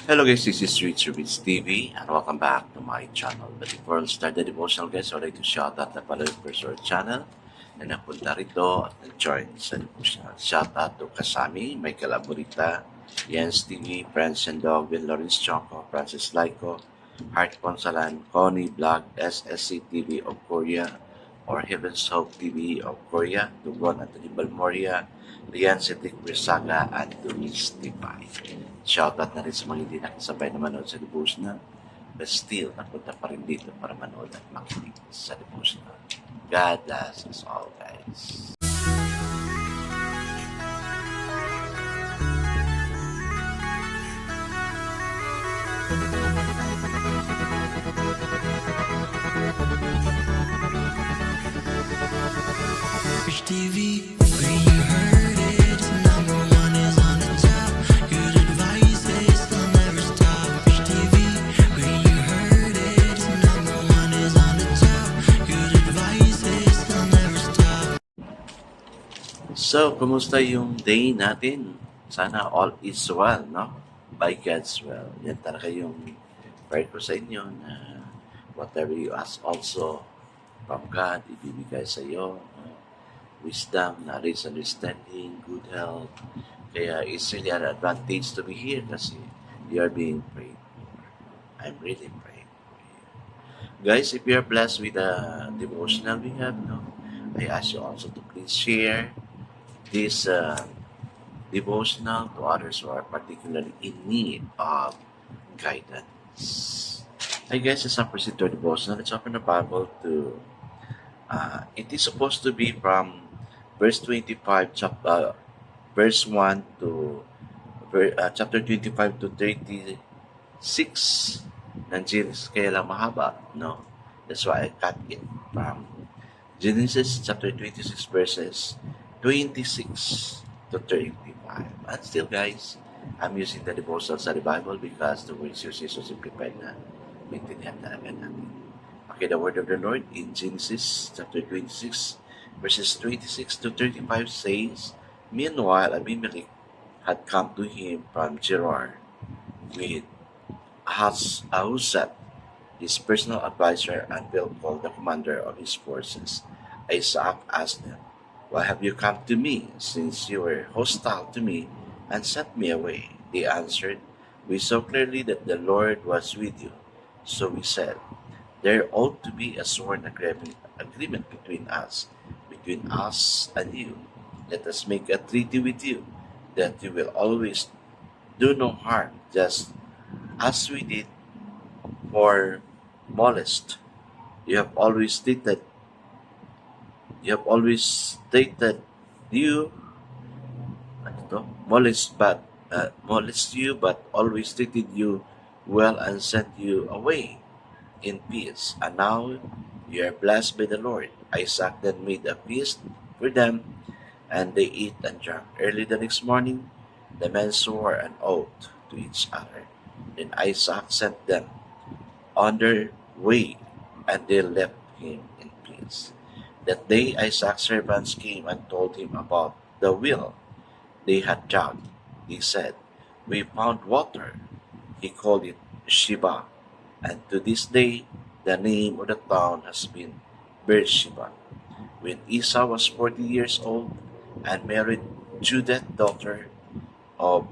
Hello guys, this is Richard with TV and welcome back to my channel. But before we start the devotional guys, I'd like to shout out na pala yung personal channel na napunta rito at nag-join sa devotional. Shout out to Kasami, Michael Aburita, Jens TV, Friends and Dog, Will Lawrence Chonko, Francis Laiko, Heart Consalan, Connie Vlog, SSC TV of Korea, or Heaven's Hope TV of Korea, Dugon at Balmoria, Lian Sitik Brisaga, at Dumis Tipay. Shoutout na rin sa mga hindi nakasabay na manood sa devotional, but still, napunta pa rin dito para manood at makinig sa devotional. God bless us all, guys. Rich TV, where you heard it, number one is on the top. Good advice is will never stop. Rich TV, where you heard it, number one is on the top. Good advice is will never stop. So, kumusta yung day natin? Sana all is well, no? By God's will. Yan talaga yung prayer ko sa inyo na whatever you ask also from God, ibibigay sa iyo. Wisdom, knowledge, understanding, good health. Kaya it's really an advantage to be here kasi you are being prayed for. I'm really praying for you. Guys, if you are blessed with the devotional we have, no, I ask you also to please share this devotional to others who are particularly in need of guidance. Hi guys, let's proceed to our devotional. Let's open the Bible to, it is supposed to be from verse 25, verse 1 to chapter 25 to 36 ng Genesis. Kaya lang mahaba, no? That's why I cut it from Genesis chapter 26 verses 26 to 35. And still guys, I'm using the devotional sa Bible because the words used is so simplified na maintindihan talaga natin. Okay, the word of the Lord in Genesis chapter 26 verses 26 to 35 says, Meanwhile, Abimelech had come to him from Gerar with Ahuzat, his personal advisor, and Philpol, the commander of his forces. Isaac asked them, Why have you come to me, since you were hostile to me and sent me away? They answered, We saw clearly that the Lord was with you. So we said, There ought to be a sworn agreement between us and you. Let us make a treaty with you, that you will always do no harm, just as we did for molest. You have always stated you molest you, but always treated you well and sent you away in peace. And now you are blessed by the Lord. Isaac then made a feast for them, and they ate and drank. Early the next morning, the men swore an oath to each other. Then Isaac sent them on their way, and they left him in peace. That day Isaac's servants came and told him about the well they had dug. He said, We found water. He called it Sheba, and to this day the name of the town has been Beersheba. When Esau was 40 years old and married Judith, daughter of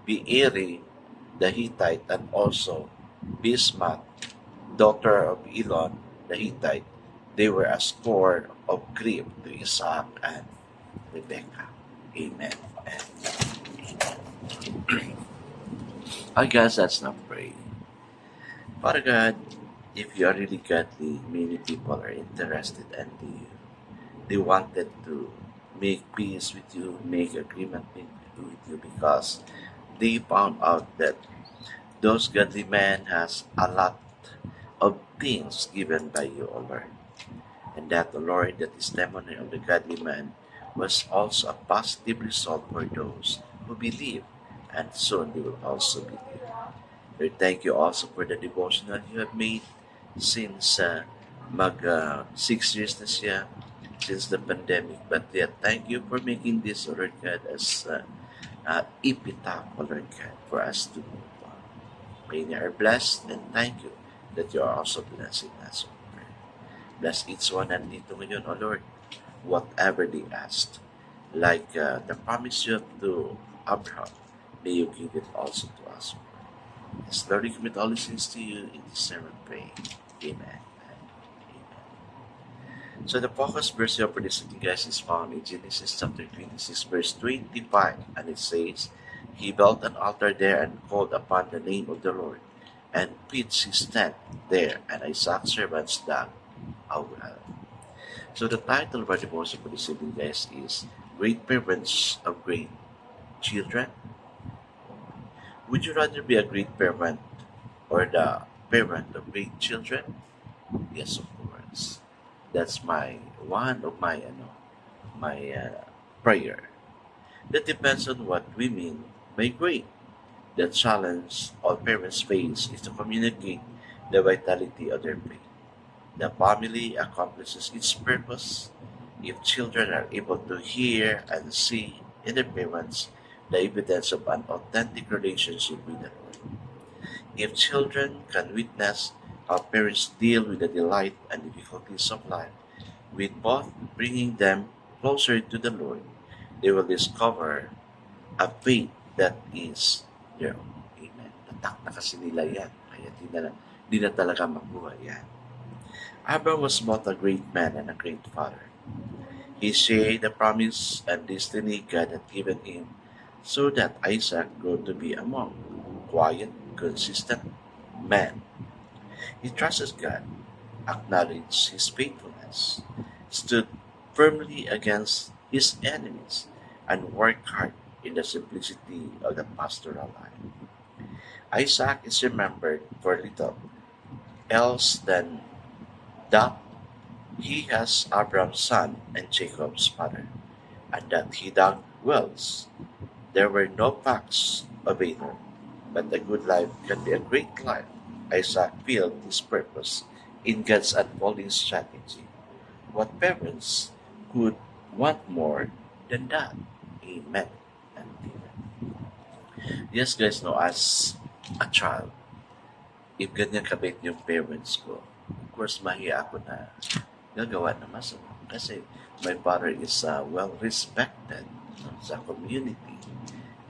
Beeri the Hittite, and also Bismath, daughter of Elon the Hittite, they were a score of grief to Isaac and Rebekah. Amen and amen. I guess that's not pray. Father God, if you are really godly, many people are interested in you. They wanted to make peace with you, make agreement with you because they found out that those godly men has a lot of things given by you, O Lord. And that, O Lord, that testimony of the godly man was also a positive result for those who believe, and soon they will also believe. Lord, thank you also for the devotional you have made since 6 years na siya since the pandemic. But yet, thank you for making this, Lord God, as epitaph, Lord God, for us to move on. Many are blessed, and thank you that you are also blessing us. Bless each one nandito ngayon, O Lord, whatever they asked. Like the promise you have to Abraham, may you give it also to us. Yes, Lord, we commit all these things to you in this sermon, pray. Amen. Amen. So the focus verse here for this meeting, guys, is found in Genesis chapter 26, verse 25, and it says, He built an altar there and called upon the name of the Lord, and pitched his tent there, and Isaac's servants dug a well. So the title of our devotion for this evening, guys, is Great Parents of Great Children. Would you rather be a great parent or the parent of great children? Yes, of course. That's one of my prayer. That depends on what we mean by great. The challenge all parents face is to communicate the vitality of their faith. The family accomplishes its purpose if children are able to hear and see in their parents the evidence of an authentic relationship with the Lord. If children can witness how parents deal with the delight and difficulties of life, with both bringing them closer to the Lord, they will discover a faith that is their own. Amen. Tatak na kasi nila yan. Kaya di na talaga makuha yan. Abraham was both a great man and a great father. He shared the promise and destiny God had given him so that Isaac grew to be a monk, quiet, consistent man. He trusted God, acknowledged his faithfulness, stood firmly against his enemies, and worked hard in the simplicity of the pastoral life. Isaac is remembered for little else than that he has Abraham's son and Jacob's father, and that he dug wells. There were no facts of either, but a good life can be a great life. Isaac filled his purpose in God's unfolding strategy. What parents could want more than that? Amen and amen. Yes, guys, no, as a child, if ganyan kabait yung parents ko, of course, mahiya ako na gagawa na masama. Kasi my father is well-respected sa community.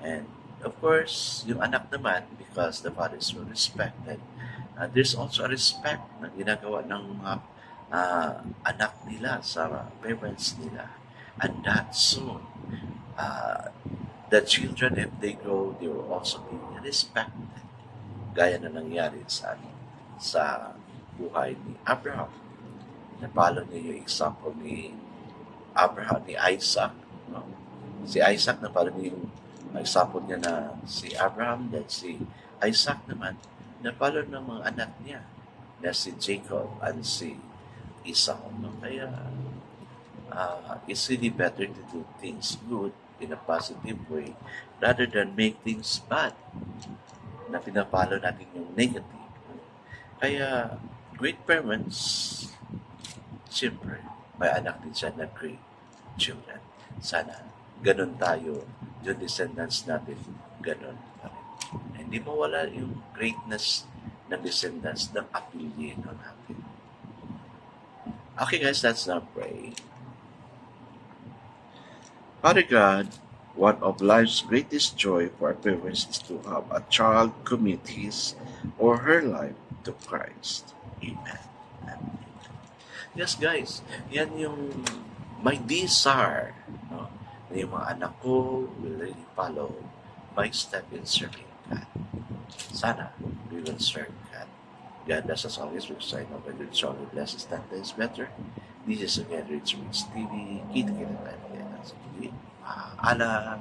And of course, yung anak naman, because the father is well-respected, there's also a respect na ginagawa ng mga anak nila sa parents nila. And that soon, the children, if they grow, they will also be respected. Gaya na nangyari sa buhay ni Abraham. Napalo niya yung example ni Abraham, ni Isaac. No? Si Isaac, napalo niya yung example niya na si Abraham, then si Isaac naman, napalo ng mga anak niya na si Jacob and si Esau. No? Kaya, it's really better to do things good in a positive way rather than make things bad na pinapalo natin yung negative. Kaya, great parents, siyempre, may anak din siya na great children. Sana, ganun tayo, yung descendants natin, ganun pa rin. Hindi mawala yung greatness ng descendants ng apelyido natin. Okay guys, let's now pray. Father God, one of life's greatest joy for our parents is to have a child commit his or her life to Christ. Amen. Amen. Yes guys, yan yung my desire, no? Yung mga anak ko will really follow my step in serving God. Sana we will serve God. God bless us always because I know that it's only blesses that is better. This is again Rich Rich TV. Kita-kita tayo. Sige, paalam.